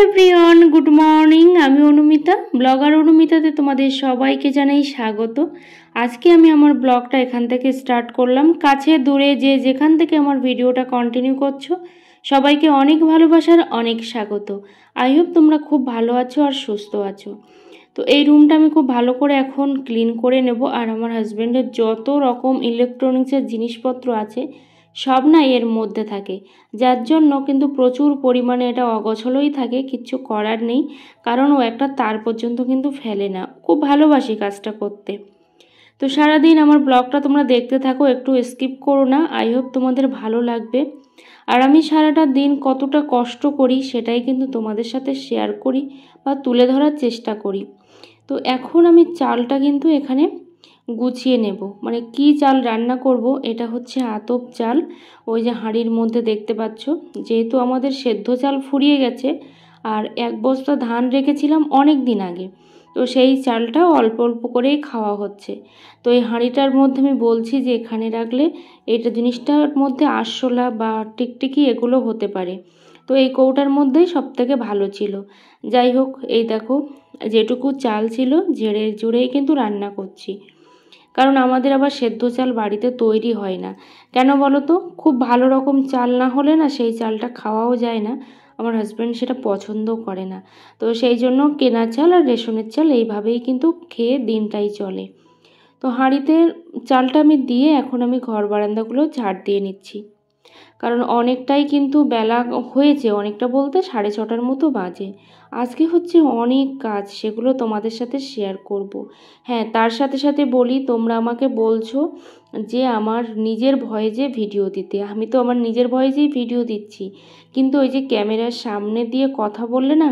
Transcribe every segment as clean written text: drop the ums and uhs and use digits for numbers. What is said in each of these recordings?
Everyone, good morning. আমি Anumita, blogger অনুমিতাতে তোমাদের সবাইকে জানাই স্বাগত। আজকে আমি আমার ব্লগটা এখান থেকে স্টার্ট করলাম। কাছে দূরে যে যেখান থেকে আমার ভিডিওটা কন্টিনিউ করছো, সবাইকে অনেক ভালোবাসার অনেক স্বাগত। আই হোপ তোমরা খুব ভালো আছো আর সুস্থ আছো। তো এই রুমটা আমি খুব ভালো করে এখন ক্লিন করে নেব। আর আমার হাজব্যান্ডের যত রকম ইলেকট্রনিক্সের জিনিসপত্র আছে সব না এর মধ্যে থাকে, যার জন্য কিন্তু প্রচুর পরিমাণে এটা অগোছালোই থাকে। কিচ্ছু করার নেই, কারণ ও একটা তার পর্যন্ত কিন্তু ফেলে না। খুব ভালোবাসি কাজটা করতে। তো সারাদিন আমার ব্লগটা তোমরা দেখতে থাকো, একটু স্কিপ করো না। আই হোপ তোমাদের ভালো লাগবে। আর আমি সারাটা দিন কতটা কষ্ট করি সেটাই কিন্তু তোমাদের সাথে শেয়ার করি বা তুলে ধরার চেষ্টা করি। তো এখন আমি চালটা কিন্তু এখানে গুছিয়ে নেব। মানে কি চাল রান্না করব, এটা হচ্ছে আতপ চাল। ওই যে হাঁড়ির মধ্যে দেখতে পাচ্ছ, যেহেতু আমাদের সেদ্ধ চাল ফুরিয়ে গেছে আর এক বস্তা ধান রেখেছিলাম অনেক দিন আগে, তো সেই চালটা অল্প অল্প করেই খাওয়া হচ্ছে। তো এই হাঁড়িটার মধ্যে আমি বলছি যে এখানে রাখলে এইটা জিনিসটার মধ্যে আরশোলা বা টিকটিকি এগুলো হতে পারে। তো এই কৌটার মধ্যেই সব থেকে ভালো ছিল। যাই হোক, এই দেখো যেটুকু চাল ছিল ঝেড়ে ঝুড়েই কিন্তু রান্না করছি, কারণ আমাদের আবার সেদ্ধ চাল বাড়িতে তৈরি হয় না। কেন বলো তো? খুব ভালো রকম চাল না হলে না সেই চালটা খাওয়াও যায় না। আমার হাজব্যান্ড সেটা পছন্দও করে না। তো সেই জন্য কেনা চাল আর রেশনের চাল এইভাবেই কিন্তু খেয়ে দিনটাই চলে। তো হাঁড়িতে চালটা আমি দিয়ে এখন আমি ঘর বারান্দাগুলো ঝাড় দিয়ে নিচ্ছি, কারণ অনেকটাই কিন্তু বেলা হয়েছে। অনেকটা বলতে 6:30টার মতো বাজে। আজকে হচ্ছে অনেক কাজ, সেগুলো তোমাদের সাথে শেয়ার করব। হ্যাঁ, তার সাথে সাথে বলি, তোমরা আমাকে বলছো যে আমার নিজের ভয়েসে ভিডিও দিতে। আমি তো আমার নিজের ভয়েসেই ভিডিও দিচ্ছি, কিন্তু ওই যে ক্যামেরার সামনে দিয়ে কথা বললে না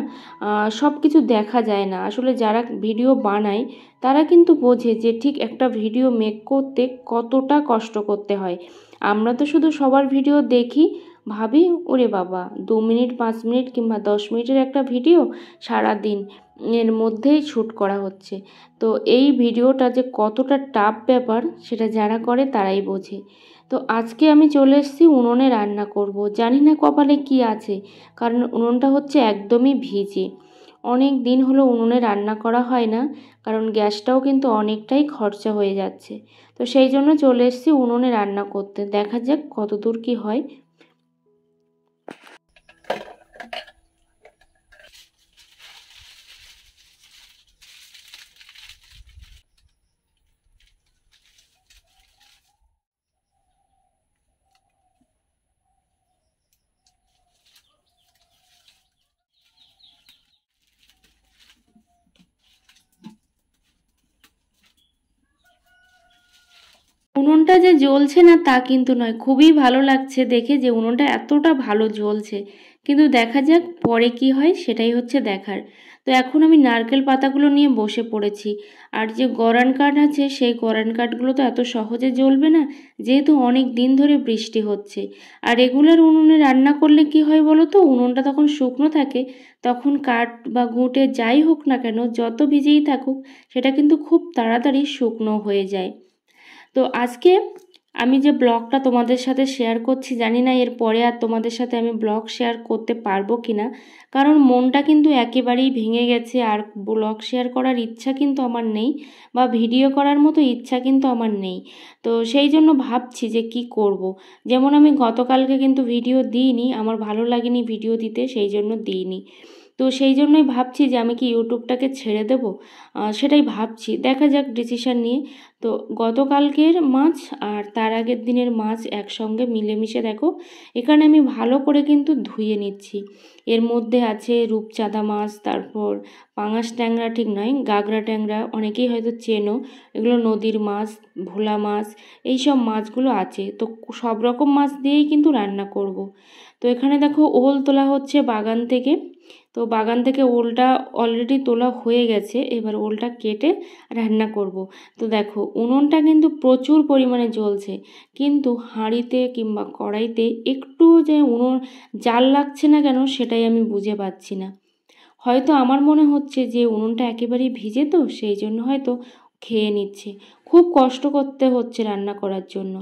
সব কিছু দেখা যায় না। আসলে যারা ভিডিও বানায় তারা কিন্তু বোঝে যে ঠিক একটা ভিডিও মেক করতে কতটা কষ্ট করতে হয়। আমরা তো শুধু সবার ভিডিও দেখি, ভাবি ওরে বাবা 2 মিনিট 5 মিনিট কিংবা 10 মিনিটের একটা ভিডিও সারা দিন এর মধ্যেই শ্যুট করা হচ্ছে। তো এই ভিডিওটা যে কতটা টাফ ব্যাপার সেটা যারা করে তারাই বোঝে। তো আজকে আমি চলে এসেছি উনুনে রান্না করব। জানি না কপালে কি আছে, কারণ উনুনটা হচ্ছে একদমই ভিজে। অনেক দিন হলো উনুনে রান্না করা হয় না, কারণ গ্যাসটাও কিন্তু অনেকটাই খরচা হয়ে যাচ্ছে। তো সেই জন্য চলে এসেছি উনুনে রান্না করতে। দেখা যাক কত দূর কি হয়। উনুনটা যে জ্বলছে না তা কিন্তু নয়, খুবই ভালো লাগছে দেখে যে উনুনটা এতটা ভালো জ্বলছে। কিন্তু দেখা যাক পরে কি হয়, সেটাই হচ্ছে দেখার। তো এখন আমি নারকেল পাতাগুলো নিয়ে বসে পড়েছি। আর যে গরান কাঠ আছে সেই গরান কাঠগুলো তো এত সহজে জ্বলবে না, যেহেতু অনেক দিন ধরে বৃষ্টি হচ্ছে। আর রেগুলার উনুনে রান্না করলে কি হয় বলো তো, উনুনটা তখন শুকনো থাকে, তখন কাঠ বা ঘুঁটে যাই হোক না কেন যত ভিজেই থাকুক সেটা কিন্তু খুব তাড়াতাড়ি শুকনো হয়ে যায়। তো আজকে আমি যে ব্লগটা তোমাদের সাথে শেয়ার করছি, জানি না এর পরে আর তোমাদের সাথে আমি ব্লগ শেয়ার করতে পারবো কিনা, কারণ মনটা কিন্তু একেবারেই ভেঙে গেছে। আর ব্লগ শেয়ার করার ইচ্ছা কিন্তু আমার নেই, বা ভিডিও করার মতো ইচ্ছা কিন্তু আমার নেই। তো সেই জন্য ভাবছি যে কি করব। যেমন আমি গতকালকে কিন্তু ভিডিও দিইনি, আমার ভালো লাগেনি ভিডিও দিতে, সেই জন্য দিইনি। তো সেই জন্যই ভাবছি যে আমি কি ইউটিউবটাকে ছেড়ে দেব, সেটাই ভাবছি। দেখা যাক ডিসিশান নিয়ে। তো গতকালকের মাছ আর তার আগের দিনের মাছ একসঙ্গে মিলেমিশে দেখো এখানে আমি ভালো করে কিন্তু ধুয়ে নিচ্ছি। এর মধ্যে আছে রূপচাঁদা মাছ, তারপর পাঙাশ ট্যাংরা, ঠিক নয় গাগরা ট্যাংরা, অনেকেই হয়তো চেনো। এগুলো নদীর মাছ, ভোলা মাছ, এই সব মাছগুলো আছে। তো সব রকম মাছ দিয়েই কিন্তু রান্না করব। তো এখানে দেখো ওল তোলা হচ্ছে বাগান থেকে। তো বাগান থেকে ওলটা অলরেডি তোলা হয়ে গেছে, এবার ওলটা কেটে রান্না করব। তো দেখো উনুনটা কিন্তু প্রচুর পরিমাণে জ্বলছে, কিন্তু হাঁড়িতে কিংবা কড়াইতে একটু যে উনুন জাল লাগছে না কেন সেটাই আমি বুঝে পাচ্ছি না। হয়তো আমার মনে হচ্ছে যে উনুনটা একেবারেই ভিজে, তো সেই জন্য হয়তো খেয়ে নিচ্ছে। খুব কষ্ট করতে হচ্ছে রান্না করার জন্য।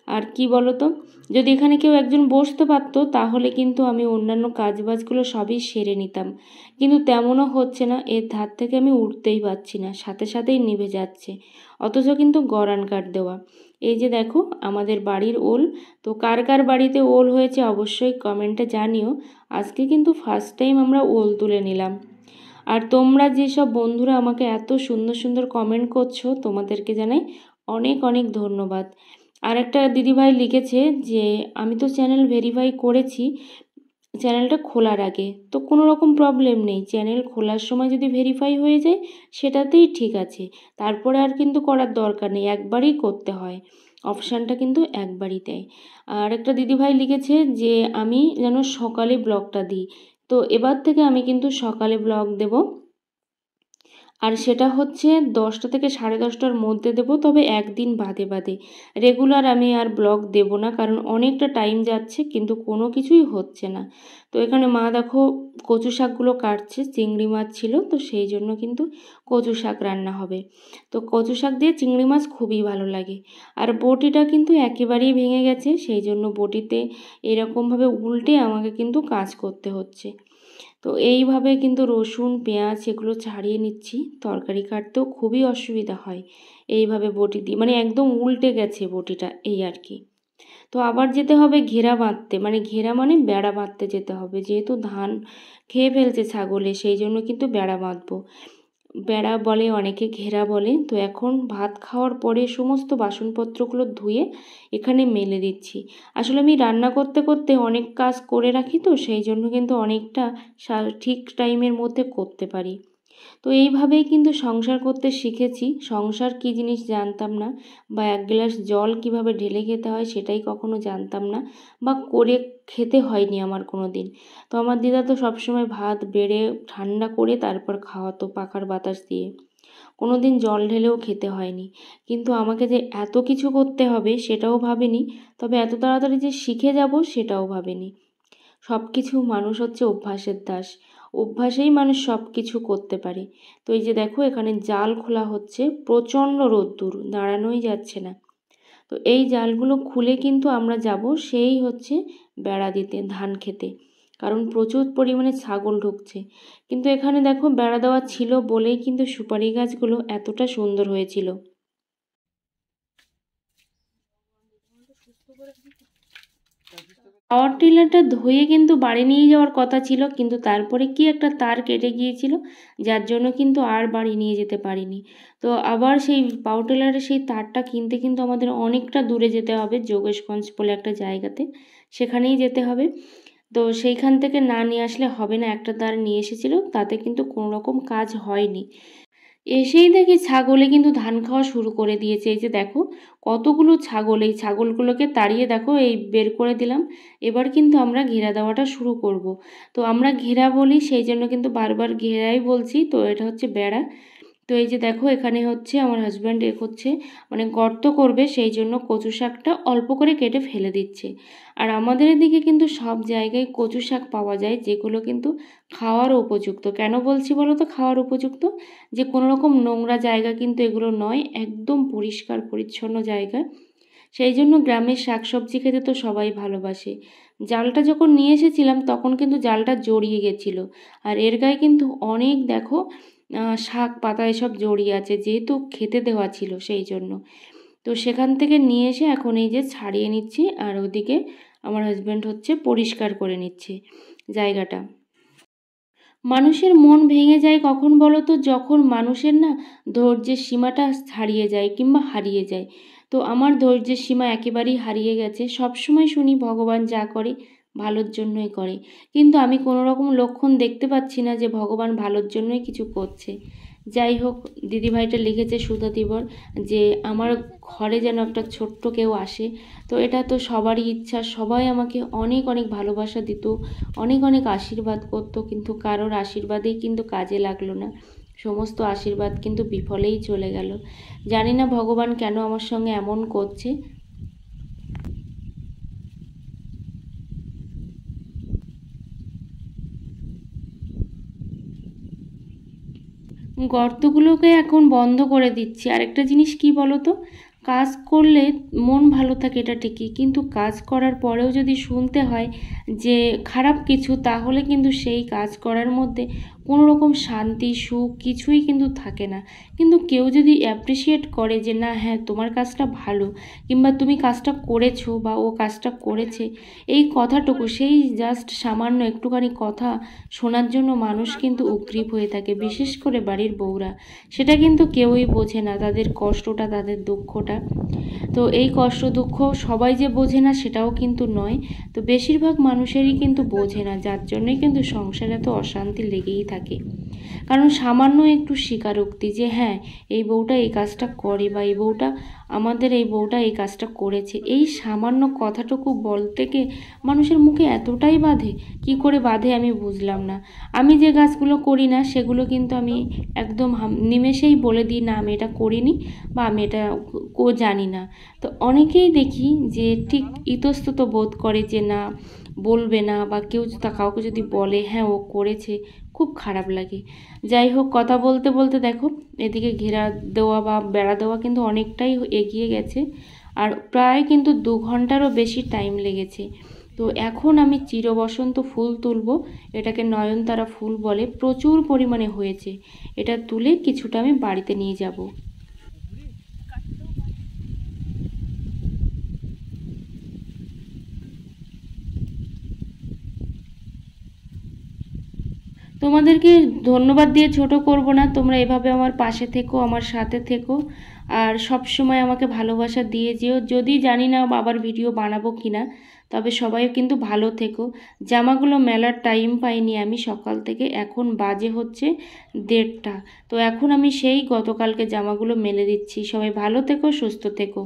আর কি বলো তো, যদি এখানে কেউ একজন বসতে পারতো তাহলে কিন্তু আমি অন্যান্য কাজবাজগুলো সবই সেরে নিতাম, কিন্তু তেমনও হচ্ছে না। এর ধার থেকে আমি উঠতেই পারছি না, সাথে সাথেই নিভে যাচ্ছে, অথচ কিন্তু গরান কাঠ দেওয়া। এই যে দেখো আমাদের বাড়ির ওল। তো কার কার বাড়িতে ওল হয়েছে অবশ্যই কমেন্টে জানিও। আজকে কিন্তু ফার্স্ট টাইম আমরা ওল তুলে নিলাম। আর তোমরা যেসব বন্ধুরা আমাকে এত সুন্দর সুন্দর কমেন্ট করছো, তোমাদেরকে জানাই অনেক অনেক ধন্যবাদ। আর একটা দিদিভাই লিখেছে যে আমি তো চ্যানেল ভেরিফাই করেছি চ্যানেলটা খোলার আগে, তো কোনো রকম প্রবলেম নেই, চ্যানেল খোলার সময় যদি ভেরিফাই হয়ে যায় সেটাতেই ঠিক আছে, তারপরে আর কিন্তু করার দরকার নেই, একবারই করতে হয়, অপশানটা কিন্তু একবারই দেয়। আর একটা দিদিভাই লিখেছে যে আমি যেন সকালে ব্লগটা দিই, তো এবার থেকে আমি কিন্তু সকালে ব্লগ দেব। আর সেটা হচ্ছে 10টা থেকে 10:30টার মধ্যে দেব, তবে একদিন বাদে বাদে। রেগুলার আমি আর ব্লগ দেব না, কারণ অনেকটা টাইম যাচ্ছে কিন্তু কোনো কিছুই হচ্ছে না। তো এখানে মা দেখো কচু শাকগুলো কাটছে, চিংড়ি মাছ ছিল তো সেই জন্য কিন্তু কচু শাক রান্না হবে। তো কচু শাক দিয়ে চিংড়ি মাছ খুবই ভালো লাগে। আর বটিটা কিন্তু একেবারেই ভেঙে গেছে, সেই জন্য বটিতে এরকমভাবে উল্টে আমাকে কিন্তু কাজ করতে হচ্ছে। তো এইভাবে কিন্তু রসুন পেঁয়াজ এগুলো ছাড়িয়ে নিচ্ছি, তরকারি কাটতেও খুবই অসুবিধা হয় এইভাবে বটি দিয়ে, মানে একদম উল্টে গেছে বটিটা, এই আর কি। তো আবার যেতে হবে ঘেরা বাঁধতে, মানে ঘেরা মানে বেড়া বাঁধতে যেতে হবে, যেহেতু ধান খেয়ে ফেলছে ছাগলে সেই জন্য কিন্তু বেড়া বাঁধবো। বেড়া বলে অনেকে, ঘেরা বলে। তো এখন ভাত খাওয়ার পরে সমস্ত বাসনপত্রগুলো ধুয়ে এখানে মেলে দিচ্ছি। আসলে আমি রান্না করতে করতে অনেক কাজ করে রাখি, তো সেই জন্য কিন্তু অনেকটা ঠিক টাইমের মধ্যে করতে পারি। তো এইভাবেই কিন্তু সংসার করতে শিখেছি। সংসার কী জিনিস জানতাম না, বা এক গ্লাস জল কিভাবে ঢেলে খেতে হয় সেটাই কখনো জানতাম না, বা করে খেতে হয়নি আমার কোনো দিন। তো আমার দিদা তো সবসময় ভাত বেড়ে ঠান্ডা করে তারপর খাওয়াতো পাখার বাতাস দিয়ে, কোনো দিন জল ঢেলেও খেতে হয়নি। কিন্তু আমাকে যে এত কিছু করতে হবে সেটাও ভাবিনি, তবে এত তাড়াতাড়ি যে শিখে যাব সেটাও ভাবিনি। সব কিছু মানুষ হচ্ছে অভ্যাসের দাস, অভ্যাসেই মানুষ সব কিছু করতে পারে। তো এই যে দেখো এখানে জাল খোলা হচ্ছে, প্রচণ্ড রোদ্দুর, দাঁড়ানোই যাচ্ছে না। তো এই জালগুলো খুলে কিন্তু আমরা যাব সেই হচ্ছে বেড়া দিতে, ধান খেতে, কারণ প্রচুর পরিমাণে ছাগল ঢুকছে। কিন্তু এখানে দেখো বেড়া দেওয়া ছিল বলেই কিন্তু সুপারি গাছগুলো এতটা সুন্দর হয়েছিল। পাওয়ার টিলারটা ধুয়ে কিন্তু বাড়ি নিয়ে যাওয়ার কথা ছিল, কিন্তু তারপরে কি একটা তার কেটে গিয়েছিল, যার জন্য কিন্তু আর বাড়ি নিয়ে যেতে পারিনি। তো আবার সেই পাওয়ার টিলারের সেই তারটা কিনতে কিন্তু আমাদের অনেকটা দূরে যেতে হবে, যোগেশগঞ্জ বলে একটা জায়গাতে, সেখানেই যেতে হবে। তো সেইখান থেকে না নিয়ে আসলে হবে না, একটা তার নিয়ে এসেছিল, তাতে কিন্তু কোনো রকম কাজ হয়নি। এসেই দেখি ছাগলে কিন্তু ধান খাওয়া শুরু করে দিয়েছে। এই যে দেখো কতগুলো ছাগল, এই ছাগলগুলোকে তাড়িয়ে দেখো এই বের করে দিলাম। এবার কিন্তু আমরা ঘেরা দেওয়াটা শুরু করব। তো আমরা ঘেরা বলি সেই জন্য কিন্তু বারবার ঘেরাই বলছি, তো এটা হচ্ছে বেড়া। তো এই যে দেখো এখানে হচ্ছে আমার হাজব্যান্ড করছে, মানে গর্ত করবে, সেই জন্য কচু শাকটা অল্প করে কেটে ফেলে দিচ্ছে। আর আমাদের এদিকে কিন্তু সব জায়গায় কচু শাক পাওয়া যায়, যেগুলো কিন্তু খাওয়ার উপযুক্ত। কেন বলছি বলো তো খাওয়ার উপযুক্ত, যে কোনো রকম নোংরা জায়গা কিন্তু এগুলো নয়, একদম পরিষ্কার পরিচ্ছন্ন জায়গা। সেই জন্য গ্রামের শাকসবজি খেতে তো সবাই ভালোবাসে। জালটা যখন নিয়ে এসেছিলাম তখন কিন্তু জালটা জড়িয়ে গেছিলো, আর এর গায়ে কিন্তু অনেক দেখো শাক পাতা এসব জড়িয়ে আছে, যেহেতু খেতে দেওয়া ছিল সেই জন্য। তো সেখান থেকে নিয়ে এসে এখন এই যে ছাড়িয়ে নিচ্ছি, আর ওদিকে আমার হাজব্যান্ড হচ্ছে পরিষ্কার করে নিচ্ছে জায়গাটা। মানুষের মন ভেঙে যায় কখন বলো তো, যখন মানুষের না ধৈর্যের সীমাটা ছাড়িয়ে যায় কিংবা হারিয়ে যায়। তো আমার ধৈর্যের সীমা একেবারেই হারিয়ে গেছে। সবসময় শুনি ভগবান যা করে ভালোর জন্যই করে, কিন্তু আমি কোনো রকম লক্ষণ দেখতে পাচ্ছি না যে ভগবান ভালোর জন্যই কিছু করছে। যাই হোক, দিদিভাইটা লিখেছে সুধাদিবর যে আমার ঘরে যেন একটা ছোট্ট কেউ আসে। তো এটা তো সবারই ইচ্ছা, সবাই আমাকে অনেক অনেক ভালোবাসা দিত, অনেক অনেক আশীর্বাদ করতো, কিন্তু কারোর আশীর্বাদেই কিন্তু কাজে লাগলো না, সমস্ত আশীর্বাদ কিন্তু বিফলেই চলে গেল। জানি না ভগবান কেন আমার সঙ্গে এমন করছে। গর্তগুলোকে এখন বন্ধ করে দিচ্ছি। আরেকটা জিনিস কি বলো তো, কাজ করলে মন ভালো থাকে এটা ঠিকই, কিন্তু কাজ করার পরেও যদি শুনতে হয় যে খারাপ কিছু, তাহলে কিন্তু সেই কাজ করার মধ্যে কোনো রকম শান্তি সুখ কিছুই কিন্তু থাকে না। কিন্তু কেউ যদি অ্যাপ্রিসিয়েট করে যে না হ্যাঁ তোমার কাজটা ভালো, কিংবা তুমি কাজটা করেছো বা ও কাজটা করেছে, এই কথাটুকু, সেই জাস্ট সামান্য একটুখানি কথা শোনার জন্য মানুষ কিন্তু উগ্রীব হয়ে থাকে, বিশেষ করে বাড়ির বউরা। সেটা কিন্তু কেউই বোঝে না, তাদের কষ্টটা, তাদের দুঃখটা। তো এই কষ্ট দুঃখ সবাই যে বোঝে না সেটাও কিন্তু নয়, তো বেশিরভাগ মানুষেরই কিন্তু বোঝে না, যার জন্যই কিন্তু সংসারে এত অশান্তি লেগেই থাকে। কারণ সামান্য একটু স্বীকারোক্তি যে হ্যাঁ এই বউটা এই কাজটা করে, বা এই বউটা আমাদের এই বউটা এই কাজটা করেছে, এই সামান্য কথাটুকু বলতে গিয়ে মানুষের মুখে এতটাই বাধে। কি করে বাধে আমি বুঝলাম না। আমি যে কাজগুলো করি না সেগুলো কিন্তু আমি একদম নিমেষেই বলে দিই না আমি এটা করিনি, বা আমি এটা জানি না। তো অনেকেই দেখি যে ঠিক ইতস্তত বোধ করে যে না বলবে না, বা কেউ কাউকে যদি বলে হ্যাঁ ও করেছে, খুব খারাপ লাগে। যাই হোক, কথা বলতে বলতে দেখো এদিকে ঘেরা দেওয়া বা বেড়া দেওয়া কিন্তু অনেকটাই এগিয়ে গেছে, আর প্রায় কিন্তু 2 ঘন্টারও বেশি টাইম লেগেছে। তো এখন আমি চিরবসন্ত ফুল তুলবো, এটাকে নয়নতারা ফুল বলে, প্রচুর পরিমাণে হয়েছে। এটা তুলে কিছুটা আমি বাড়িতে নিয়ে যাব। তোমাদেরকে ধন্যবাদ দিয়ে ছোট করব না, তোমরা এভাবে আমার পাশে থেকো, আমার সাথে থেকো, আর সব সময় আমাকে ভালোবাসা দিয়ে যেও। যদি জানি না আবার ভিডিও বানাবো কিনা, তবে সবাই কিন্তু ভালো থেকো। জামাগুলো মেলার টাইম পাইনি আমি সকাল থেকে, এখন বাজে হচ্ছে 1:30। তো এখন আমি সেই গতকালকে জামাগুলো মেলে দিচ্ছি। সবাই ভালো থেকো, সুস্থ থেকো।